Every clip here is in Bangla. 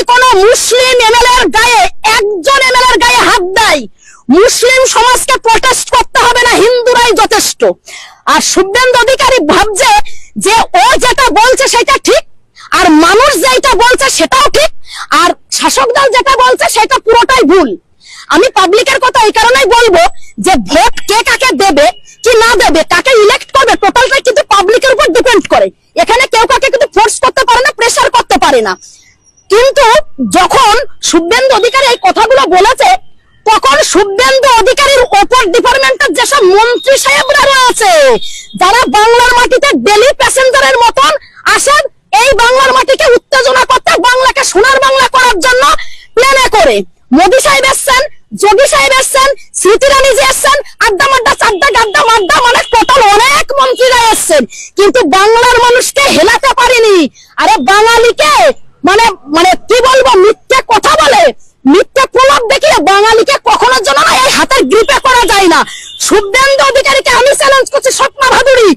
কোনো মুসলিম এমএলএর গায়ে, একজন এমএলএর গায়ে হাত দেয়, মুসলিম সমাজকে প্রোটেস্ট করতে হবে না, হিন্দুরাই যথেষ্ট। আর শুভেন্দু অধিকারী ভাবছে যে ও যেটা বলছে সেটা ঠিক, আর মানুষ যেটা বলছে সেটাও ঠিক, আর শাসক দল যেটা বলছে সেটা পুরোটাই ভুল। আমি পাবলিকের কথা এই কারণেই বলবো যে ভোট কে কাকে দেবে কি না দেবে, কাকে ইলেক্ট করবে, টোটালটাই কিন্তু পাবলিকের উপর ডিপেন্ড করে। এখানে কেউ কাকে কিন্তু ফোর্স করতে পারে না, প্রেসার করতে পারে না। কিন্তু যখন শুভেন্দু অধিকারী এই কথাগুলো বলেছে, তখন শুভেন্দু অধিকারীর ওপর ডিপার্টমেন্টের যেসব মন্ত্রী সাহেবরা রয়েছে, যারা বাংলার মাটিতে ডেলি প্যাসেঞ্জারের মতন আসেন এই বাংলার মাটিকে উত্তেজনা করতে, বাংলাকে সোনার বাংলা করার জন্য প্লেনে করে, মোদী সাহেব এসছেন, যোগী সাহেব এসছেন, স্মৃতি ইরানি জি এসছেন, আড্ডা মাড্ডা চাড্ডা গাড্ডা মাড্ডা, মানে টোটাল অনেক মন্ত্রীরা এসছেন, কিন্তু বাংলার মানুষকে হেলাতে পারেনি। আরে বাঙালিকে মানে মানে কি বলবো, মিথ্যে কথা বলে, মিথ্যে প্রলাপ দেখিয়ে বাঙালিকে কখনো যেন না এই হাতের গ্রিপে করা যায় না। শুভেন্দু অধিকারীকে আমি চ্যালেঞ্জ করছি, স্বপ্না ভাদুরী,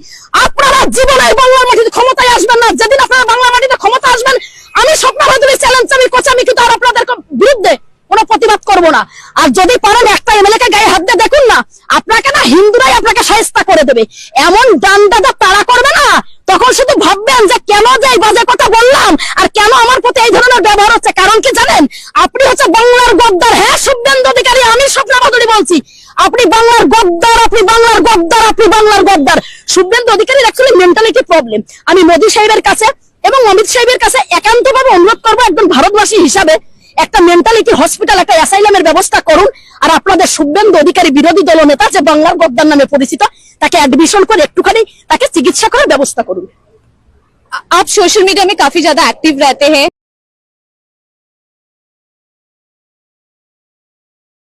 আপনারা জীবনে বাংলার মাটিতে ক্ষমতায় আসবেন না। যেদিন আপনারা বাংলার মাটিতে ক্ষমতা আসবেন, আমি স্বপ্না ভাদুরী চ্যালেঞ্জ আমি করছি, আমি কিন্তু আর আপনাদের বিরুদ্ধে কোনো প্রতিবাদ করবো না। আর যদি পারেন একটা এমএলএ কে গায়ে হাত দিয়ে দেখুন না, আপনাকে না হিন্দুরাই আপনাকে শায়েস্তা করে দেবে। এমন ডান্ডা তাড়া করবে না, তখন শুধু ভাববেন যে কেন যে এই বাজে কথা বললাম, আর কেন আমার প্রতি এই ধরনের ব্যবহার হচ্ছে। কারণ কি জানেন, আপনি হচ্ছে বাংলার গদ্দার। হ্যাঁ শুভেন্দু অধিকারী, আমি স্বপ্না ভাদুরী বলছি, আপনি বাংলার গদ্দার, আপনি বাংলার গদ্দার, আপনি বাংলার গদ্দার। শুভেন্দু অধিকারীর অ্যাকচুয়ালি মেন্টালিটি প্রবলেম। আমি মোদী সাহেবের কাছে এবং অমিত সাহেবের কাছে একান্তভাবে অনুরোধ করবো, একজন ভারতবাসী হিসাবে একটা মেন্টালিটি হসপিটাল, একটা অ্যাসাইলামের ব্যবস্থা করুন। আর আপনাদের শুভেন্দু অধিকারী বিরোধী দলনেতা যে বাংলার গদ্দার নামে পরিচিত, তাকে এডমিশন করে একটুখানি তাকে চিকিৎসা করার ব্যবস্থা করুন। आप सोशल मीडिया में काफी ज्यादा एक्टिव रहते हैं,